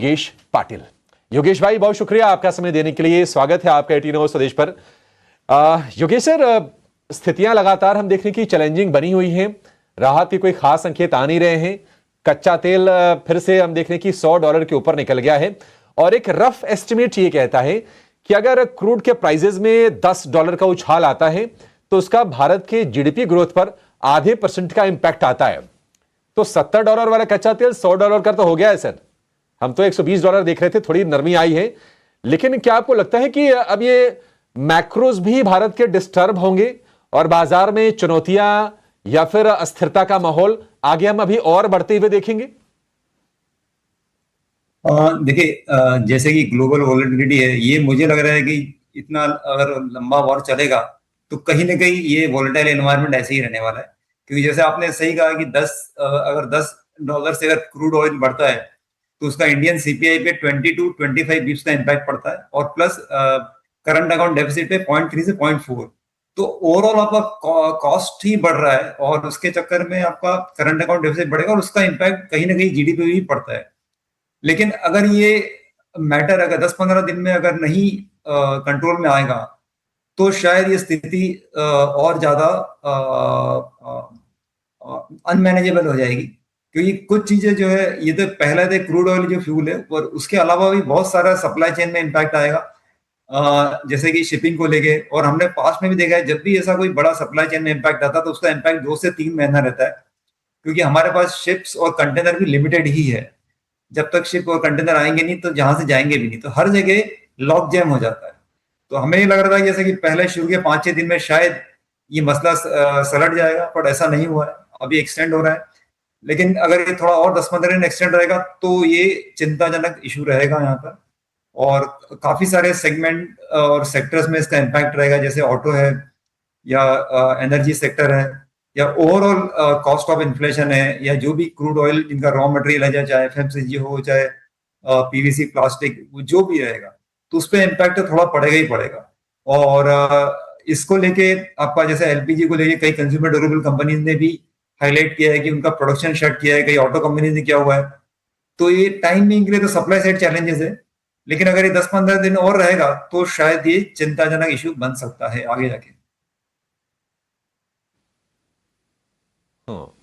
योगेश पाटिल। योगेश भाई, बहुत शुक्रिया आपका समय देने के लिए। स्वागत है आपका 18 आवर्स स्वदेश पर। योगेश सर, स्थितियां लगातार हम देखने की चैलेंजिंग बनी हुई हैं। राहत के कोई खास संकेत आ नहीं रहे हैं। कच्चा तेल फिर से हम देख रहे हैं कि $100 के ऊपर निकल गया है और एक रफ एस्टिमेट ये कहता है कि अगर क्रूड के प्राइसेस में $10 का उछाल आता है तो उसका भारत के जीडीपी ग्रोथ पर आधे % का इंपैक्ट आता है। तो $70 वाला कच्चा तेल $100 का तो हो गया है सर। हम तो $120 देख रहे थे, थोड़ी नरमी आई है। लेकिन क्या आपको लगता है कि अब ये मैक्रोज भी भारत के डिस्टर्ब होंगे और बाजार में चुनौतियां या फिर अस्थिरता का माहौल आगे हम अभी और बढ़ते हुए देखेंगे? देखिए, जैसे कि ग्लोबल वॉलेटिलिटी है, ये मुझे लग रहा है कि इतना अगर लंबा वॉर चलेगा तो कहीं ना कहीं ये वॉलेटाइल एनवायरनमेंट ऐसे ही रहने वाला है। क्योंकि जैसे आपने सही कहा कि अगर $10 से अगर क्रूड ऑयल बढ़ता है तो उसका इंडियन सीपीआई पे 20 to 25 बिप्स का इम्पैक्ट पड़ता है और प्लस करंट अकाउंट डेफिसिट पे 0.3 से 0.4। तो ओवरऑल आपका कॉस्ट ही बढ़ रहा है और उसके चक्कर में आपका करंट अकाउंट डेफिसिट बढ़ेगा और उसका इम्पैक्ट कहीं ना कहीं जीडीपी भी पड़ता है। लेकिन अगर ये मैटर अगर 10-15 दिन में अगर नहीं कंट्रोल में आएगा तो शायद ये स्थिति और ज्यादा अनमैनेजेबल हो जाएगी। क्योंकि कुछ चीजें जो है, ये तो पहला तो क्रूड ऑयल जो फ्यूल है, और उसके अलावा भी बहुत सारा सप्लाई चेन में इम्पैक्ट आएगा। जैसे कि शिपिंग को लेके, और हमने पास्ट में भी देखा है जब भी ऐसा कोई बड़ा सप्लाई चेन में इम्पैक्ट आता है तो उसका इम्पैक्ट 2 से 3 महीना रहता है। क्योंकि हमारे पास शिप्स और कंटेनर भी लिमिटेड ही है। जब तक शिप और कंटेनर आएंगे नहीं तो जहां से जाएंगे भी नहीं, तो हर जगह लॉक जैम हो जाता है। तो हमें ये लग रहा था जैसे कि पहले शुरू के 5-6 दिन में शायद ये मसला सलट जाएगा, पर ऐसा नहीं हुआ है, अभी एक्सटेंड हो रहा है। लेकिन अगर ये थोड़ा और 10-15 दिन एक्सटेंड रहेगा तो ये चिंताजनक इशू रहेगा यहाँ पर। और काफी सारे सेगमेंट और सेक्टर्स में इसका इम्पैक्ट रहेगा, जैसे ऑटो है या एनर्जी सेक्टर है या ओवरऑल कॉस्ट ऑफ इन्फ्लेशन है, या जो भी क्रूड ऑयल जिनका रॉ मटेरियल है, चाहे एफएमसीजी हो, चाहे पीवीसी प्लास्टिक, जो भी रहेगा तो उस पर इम्पैक्ट तो थोड़ा पड़ेगा ही पड़ेगा। और इसको लेके आपका जैसे एलपीजी को लेके कई कंज्यूमर ड्यूरेबल कंपनीज ने भी हाईलाइट किया है कि उनका प्रोडक्शन शट किया है, कई ऑटो कंपनीज ने किया हुआ है। तो ये टाइम बिंग के लिए तो सप्लाई साइड चैलेंजेस है। लेकिन अगर ये 10-15 दिन और रहेगा तो शायद ये चिंताजनक इशू बन सकता है आगे जाके।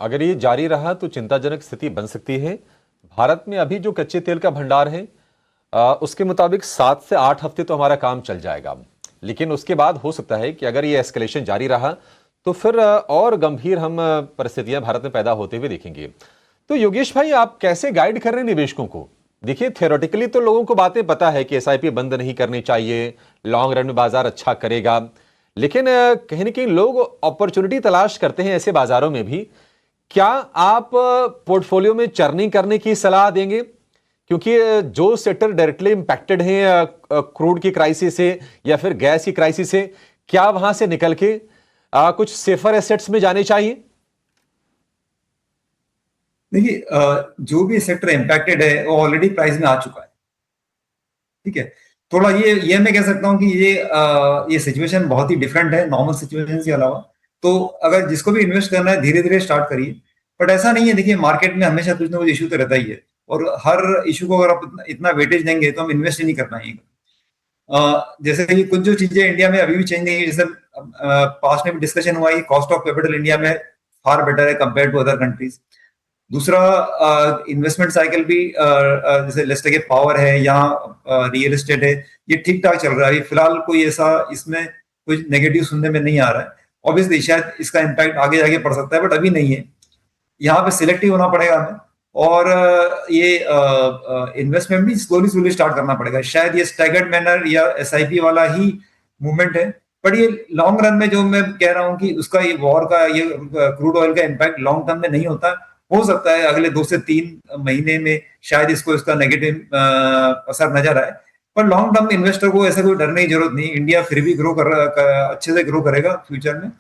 अगर ये जारी रहा तो चिंताजनक स्थिति बन सकती है। भारत में अभी जो कच्चे तेल का भंडार है उसके मुताबिक 7 से 8 हफ्ते तो हमारा काम चल जाएगा। लेकिन उसके बाद हो सकता है कि अगर ये एस्केलेशन जारी रहा तो फिर और गंभीर हम परिस्थितियां भारत में पैदा होते हुए देखेंगे। तो योगेश भाई, आप कैसे गाइड कर रहे हैं निवेशकों को? देखिए, थियोरेटिकली तो लोगों को बातें पता है कि एसआईपी बंद नहीं करनी चाहिए, लॉन्ग रन में बाजार अच्छा करेगा। लेकिन कहीं ना कहीं लोग अपॉर्चुनिटी तलाश करते हैं ऐसे बाजारों में भी। क्या आप पोर्टफोलियो में चर्निंग करने की सलाह देंगे? क्योंकि जो सेक्टर डायरेक्टली इंपैक्टेड हैं क्रूड की क्राइसिस से या फिर गैस की क्राइसिस से, क्या वहां से निकल के कुछ सेफर एसेट्स में जाने चाहिए? देखिए, जो भी सेक्टर इंपैक्टेड है वो ऑलरेडी प्राइस में आ चुका है। ठीक है, थोड़ा ये मैं कह सकता हूँ कि ये सिचुएशन बहुत ही डिफरेंट है नॉर्मल सिचुएशन के अलावा। तो अगर जिसको भी इन्वेस्ट करना है धीरे धीरे स्टार्ट करिए। बट ऐसा नहीं है, देखिए मार्केट में हमेशा कुछ ना कुछ इशू तो रहता ही है, और हर इशू को अगर आप इतना वेटेज देंगे तो हम इन्वेस्ट ही नहीं कर पाएंगे। जैसे कि कुछ जो चीजें इंडिया में अभी भी चेंज नहीं है, जैसे पास्ट में भी डिस्कशन हुआ है, कॉस्ट ऑफ कैपिटल इंडिया में फार बेटर है कंपेयर टू अदर कंट्रीज। दूसरा, इन्वेस्टमेंट साइकिल भी जैसे लेट्स टेक पावर है या रियल एस्टेट है, ये ठीक ठाक चल रहा है। फिलहाल कोई ऐसा इसमें कुछ नेगेटिव सुनने में नहीं आ रहा है। ऑब्वियसली शायद इसका इम्पैक्ट आगे जाके पड़ सकता है, बट अभी नहीं है। यहाँ पे सिलेक्टिव होना पड़ेगा हमें, और ये इन्वेस्टमेंट भी स्लोली स्लोली स्टार्ट करना पड़ेगा। शायद ये स्टैगर्ड मैनर या एसआईपी वाला ही मूवमेंट है, बट ये लॉन्ग रन में जो मैं कह रहा हूँ कि उसका ये वॉर का, ये क्रूड ऑयल का इम्पैक्ट लॉन्ग टर्म में नहीं होता। हो सकता है अगले 2 से 3 महीने में शायद इसका नेगेटिव असर नजर आए, पर लॉन्ग टर्म इन्वेस्टर को ऐसा कोई डरने की जरूरत नहीं। इंडिया फिर भी अच्छे से ग्रो करेगा फ्यूचर में।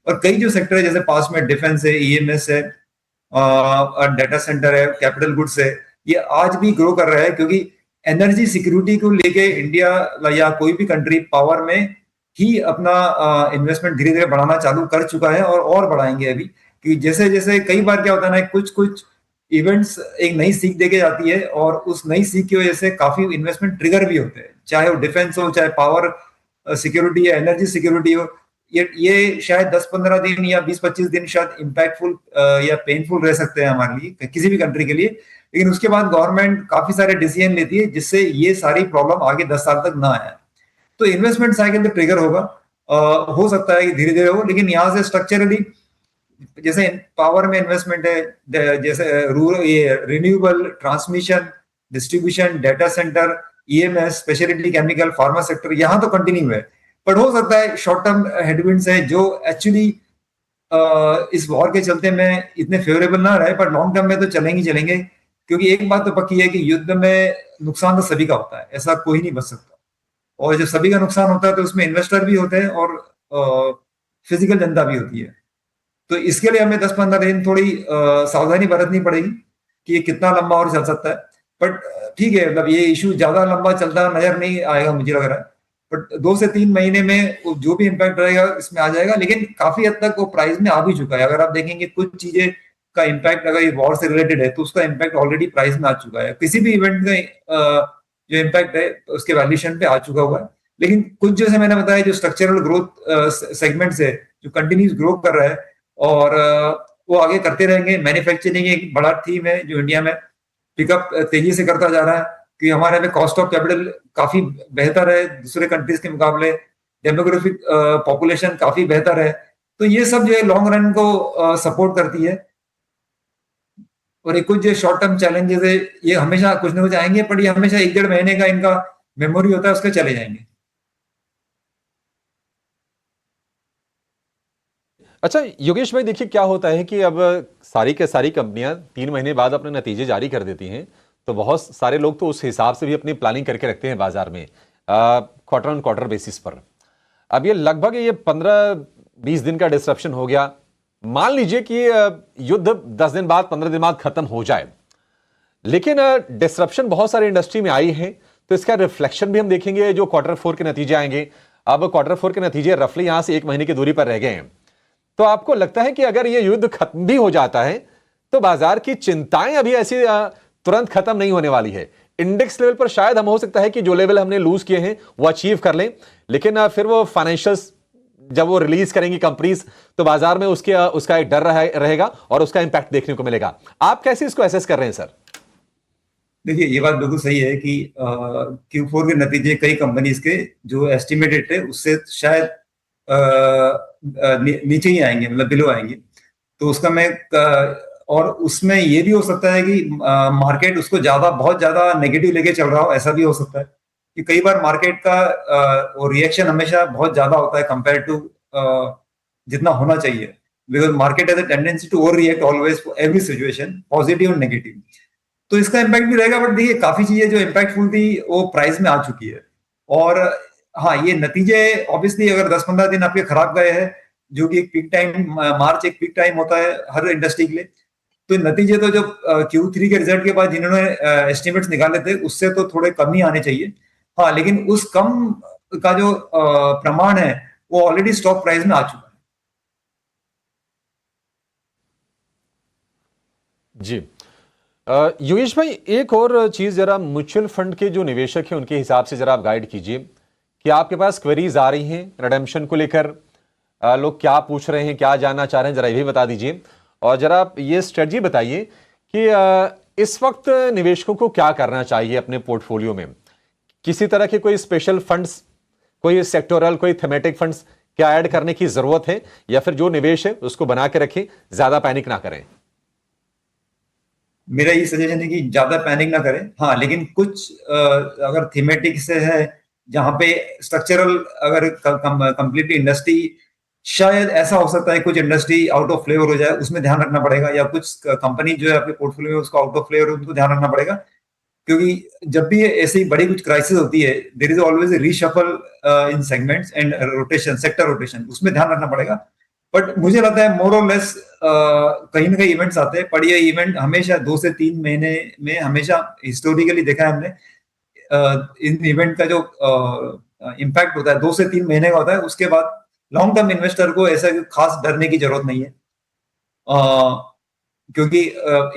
और कई जो सेक्टर है, जैसे पास में डिफेंस है, ईएमएस है, डेटा सेंटर है, कैपिटल गुड्स है, ये आज भी ग्रो कर रहा है। क्योंकि एनर्जी सिक्योरिटी को लेके इंडिया या कोई भी कंट्री पावर में ही अपना इन्वेस्टमेंट धीरे धीरे बढ़ाना चालू कर चुका है और बढ़ाएंगे अभी। कि जैसे जैसे कई बार क्या होता है ना, कुछ कुछ इवेंट्स एक नई सीख देके जाती है, और उस नई सीख की वजह से काफी इन्वेस्टमेंट ट्रिगर भी होते हैं, चाहे वो डिफेंस हो, चाहे पावर सिक्योरिटी या एनर्जी सिक्योरिटी हो। ये शायद 10-15 दिन या 20-25 दिन शायद इम्पैक्टफुल या पेनफुल रह सकते हैं हमारे लिए, किसी भी कंट्री के लिए, लेकिन उसके बाद गवर्नमेंट काफी सारे डिसीजन लेती है जिससे ये सारी प्रॉब्लम आगे 10 साल तक ना आए। तो इन्वेस्टमेंट साइकिल तो ट्रिगर होगा, हो सकता है कि धीरे धीरे हो, लेकिन यहाँ से स्ट्रक्चरली जैसे पावर में इन्वेस्टमेंट है, जैसे रूरल, ये renewable, transmission, distribution, data centre, EMS, speciality chemical, pharma sector, यहाँ तो कंटिन्यू है। पर हो सकता है शॉर्ट टर्म हेडविंड्स है जो एक्चुअली इस वॉर के चलते में इतने फेवरेबल ना रहे, पर लॉन्ग टर्म में तो चलेंगे चलेंगे, क्योंकि एक बात तो पक्की है कि युद्ध में नुकसान तो सभी का होता है, ऐसा कोई नहीं बच सकता। और जब सभी का नुकसान होता है तो उसमें इन्वेस्टर भी होते हैं और फिजिकल जनता भी होती है। तो इसके लिए हमें 10-15 दिन थोड़ी सावधानी बरतनी पड़ेगी कि ये कितना लंबा और चल सकता है। बट ठीक है, मतलब ये इशू ज्यादा लंबा चलता नजर नहीं आएगा मुझे लग रहा है, बट 2 से 3 महीने में जो भी इम्पैक्ट रहेगा इसमें आ जाएगा, लेकिन काफी हद तक वो प्राइस में आ भी चुका है। अगर आप देखेंगे कुछ चीजें का इम्पैक्ट अगर ये वॉर से रिलेटेड है तो उसका इम्पैक्ट ऑलरेडी प्राइस में आ चुका है, किसी भी इवेंट का जो इम्पैक्ट है उसके वैल्यूएशन पे आ चुका हुआ है। लेकिन कुछ जैसे मैंने बताया जो स्ट्रक्चरल ग्रोथ सेगमेंट्स है जो कंटिन्यूस ग्रो कर रहा है, और वो आगे करते रहेंगे। मैन्युफैक्चरिंग एक बड़ा थीम है जो इंडिया में पिकअप तेजी से करता जा रहा है, कि हमारे में कॉस्ट ऑफ कैपिटल काफी बेहतर है दूसरे कंट्रीज के मुकाबले, डेमोग्राफिक पॉपुलेशन काफी बेहतर है। तो ये सब जो है लॉन्ग रन को सपोर्ट करती है। और एक कुछ जो शॉर्ट टर्म चैलेंजेस है ये हमेशा कुछ ना कुछ आएंगे, पर ये हमेशा 1-1.5 महीने का इनका मेमोरी होता है, उसके चले जाएंगे। अच्छा योगेश भाई, देखिए क्या होता है कि अब सारी के सारी कंपनियां 3 महीने बाद अपने नतीजे जारी कर देती हैं, तो बहुत सारे लोग तो उस हिसाब से भी अपनी प्लानिंग करके रखते हैं बाजार में, क्वार्टर ऑन क्वार्टर बेसिस पर। अब ये लगभग ये 15-20 दिन का डिस्रप्शन हो गया। मान लीजिए कि युद्ध 10 दिन बाद 15 दिन बाद खत्म हो जाए, लेकिन डिस्रप्शन बहुत सारी इंडस्ट्री में आई है, तो इसका रिफ्लेक्शन भी हम देखेंगे जो Q4 के नतीजे आएंगे। अब Q4 के नतीजे रफली यहां से 1 महीने की दूरी पर रह गए हैं। तो आपको लगता है कि अगर यह युद्ध खत्म भी हो जाता है तो बाजार की चिंताएं अभी ऐसी तुरंत खत्म नहीं होने वाली है। इंडेक्स लेवल पर शायद हम हो सकता है कि जो लेवल हमने लूज किए हैं वो अचीव कर लें, लेकिन फिर वो फाइनेंशियल्स जब वो रिलीज करेंगी कंपनीज तो बाजार में उसका एक डर रहेगा और उसका इंपैक्ट देखने को मिलेगा। आप कैसे इसको एसेस कर रहे हैं सर? देखिए ये बात बिल्कुल सही है कि Q4 के नतीजे कई कंपनीज के जो एस्टिमेटेड थे उससे शायद नीचे ही आएंगे, मतलब बिलो आएंगे। तो उसका मैं और उसमें ये भी हो सकता है कि मार्केट उसको बहुत ज्यादा नेगेटिव लेके चल रहा हो, ऐसा भी हो सकता है कि कई बार मार्केट का वो रिएक्शन हमेशा बहुत ज्यादा होता है कंपेयर टू जितना होना चाहिए, because market has a tendency to overreact always for every situation, positive और नेगेटिव। तो इसका इम्पैक्ट भी रहेगा। बट देखिए काफी चीजें जो इम्पैक्टफुल थी वो प्राइस में आ चुकी है। और हाँ, ये नतीजे ऑब्वियसली अगर 10-15 दिन आपके खराब गए हैं, जो कि एक पीक टाइम, मार्च एक पीक टाइम होता है हर इंडस्ट्री के लिए, तो नतीजे तो जो Q3 के रिजल्ट के बाद जिन्होंने एस्टिमेट्स निकाले थे उससे तो थोड़े कम ही आने चाहिए। हाँ, लेकिन उस कम का जो प्रमाण है वो ऑलरेडी स्टॉक प्राइस में आ चुका है। जी योगेश भाई, एक और चीज जरा म्यूचुअल फंड के जो निवेशक हैं उनके हिसाब से जरा आप गाइड कीजिए कि आपके पास क्वेरीज आ रही हैं रिडेम्पशन को लेकर, लोग क्या पूछ रहे हैं, क्या जानना चाह रहे हैं, जरा ये भी बता दीजिए। और जरा आप ये स्ट्रेटजी बताइए कि इस वक्त निवेशकों को क्या करना चाहिए अपने पोर्टफोलियो में। किसी तरह के कोई स्पेशल फंड्स, कोई सेक्टोरल, कोई थेमेटिक फंड्स क्या ऐड करने की जरूरत है, या फिर जो निवेश है उसको बना के रखें, ज्यादा पैनिक ना करें? मेरा ये सजेशन है कि ज्यादा पैनिक ना करें। हाँ, लेकिन कुछ अगर थीमेटिक से है जहां पे स्ट्रक्चरल, अगर कंप्लीटली इंडस्ट्री, शायद ऐसा हो सकता है कुछ इंडस्ट्री आउट ऑफ फ्लेवर हो जाए, उसमें ध्यान रखना पड़ेगा, या कुछ कंपनी जो है आपके पोर्टफोलियो में उसका आउट ऑफ फ्लेवर है, उनको ध्यान रखना पड़ेगा। क्योंकि जब भी ऐसी बड़ी कुछ क्राइसिस होती है there is always a reshuffle in segments and rotation, sector rotation, उसमें ध्यान रखना पड़ेगा। बट मुझे लगता है मोर और लेस कहीं ना कहीं इवेंट्स आते हैं, पर ये इवेंट हमेशा 2 से 3 महीने में, हमेशा हिस्टोरिकली देखा है हमने, इन इवेंट का जो इम्पैक्ट होता है 2 से 3 महीने का होता है। उसके बाद लॉन्ग टर्म इन्वेस्टर को ऐसा खास डरने की जरूरत नहीं है। क्योंकि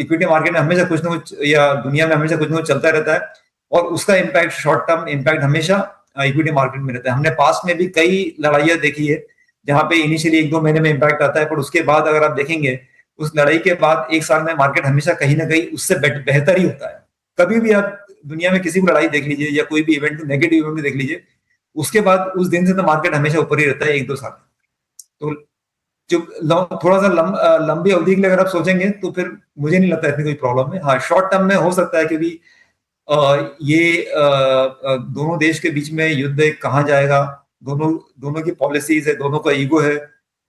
इक्विटी मार्केट में हमेशा कुछ ना कुछ, या दुनिया में हमेशा कुछ ना कुछ चलता रहता है, और उसका इम्पैक्ट, शॉर्ट टर्म इम्पैक्ट हमेशा इक्विटी मार्केट में रहता है। हमने पास्ट में भी कई लड़ाइयां देखी है जहां पे इनिशियली 1-2 महीने में इम्पैक्ट आता है, पर उसके बाद अगर आप देखेंगे उस लड़ाई के बाद 1 साल में मार्केट हमेशा कहीं ना कहीं उससे बेहतर ही होता है। कभी भी आप दुनिया में किसी भी लड़ाई देख लीजिए या कोई भी इवेंट, नेगेटिव इवेंट देख लीजिए, उसके बाद उस दिन से तो मार्केट हमेशा ऊपर ही रहता है 1-2 साल। तो जो थोड़ा सा लंबी अवधि के लिए अगर आप सोचेंगे तो फिर मुझे नहीं लगता इतनी कोई प्रॉब्लम है। हाँ, शॉर्ट टर्म में हो सकता है, क्योंकि ये दोनों देश के बीच में युद्ध कहाँ जाएगा, दोनों दोनों की पॉलिसीज है, दोनों का ईगो है,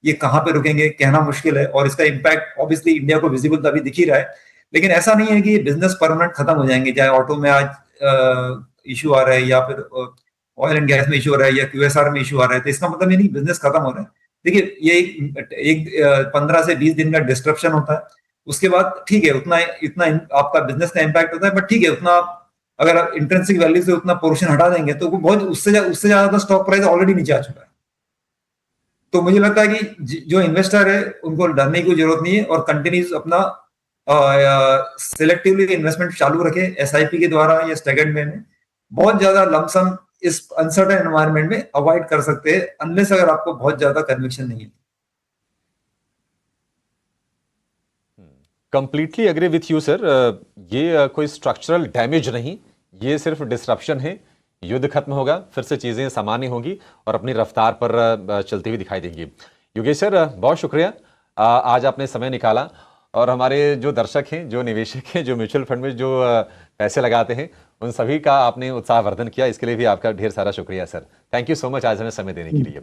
ये कहाँ पे रुकेंगे कहना मुश्किल है, और इसका इम्पैक्ट ऑब्वियसली इंडिया को विजिबल अभी दिख ही रहा है। लेकिन ऐसा नहीं है कि बिजनेस परमानेंट खत्म हो जाएंगे, चाहे ऑटो में आज इशू आ रहा है, या फिर ऑयल एंड गैस में इशू आ रहा है, या क्यूएसआर में इशू आ रहा है, तो इसका मतलब ये नहीं बिजनेस खत्म हो रहा है। देखिए, ये एक 15 से 20 दिन का डिस्ट्रप्शन होता है, उसके बाद ठीक है, उतना इतना आपका बिजनेस का इम्पैक्ट होता है, बट ठीक है, उतना अगर आप इंट्रिंसिक वैल्यू से उतना पोर्शन हटा देंगे तो वो बहुत, उससे ज्यादा तो स्टॉक प्राइस ऑलरेडी नीचे आ चुका है। तो मुझे लगता है कि जो इन्वेस्टर है उनको डरने की जरूरत नहीं है, और कंटिन्यूस अपना सिलेक्टिवली इन्वेस्टमेंट चालू रखे, एसआईपी के द्वारा या स्टैगर्ड में। बहुत ज्यादा लमसम इस अनसर्टेन एनवायरनमेंट में अवॉइड कर सकते हैं, अनलेस अगर आपको बहुत ज्यादा कन्विक्शन नहीं है। Completely agree with you sir. ये कोई स्ट्रक्चरल डैमेज नहीं, ये सिर्फ डिसरप्शन है। युद्ध खत्म होगा, फिर से चीजें सामान्य होंगी और अपनी रफ्तार पर चलती हुई दिखाई देंगी। योगेश सर, बहुत शुक्रिया, आज आपने समय निकाला, और हमारे जो दर्शक हैं, जो निवेशक हैं, जो म्यूचुअल फंड में जो पैसे लगाते हैं, उन सभी का आपने उत्साहवर्धन किया, इसके लिए भी आपका ढेर सारा शुक्रिया sir. Thank you so much आज हमें समय देने के लिए।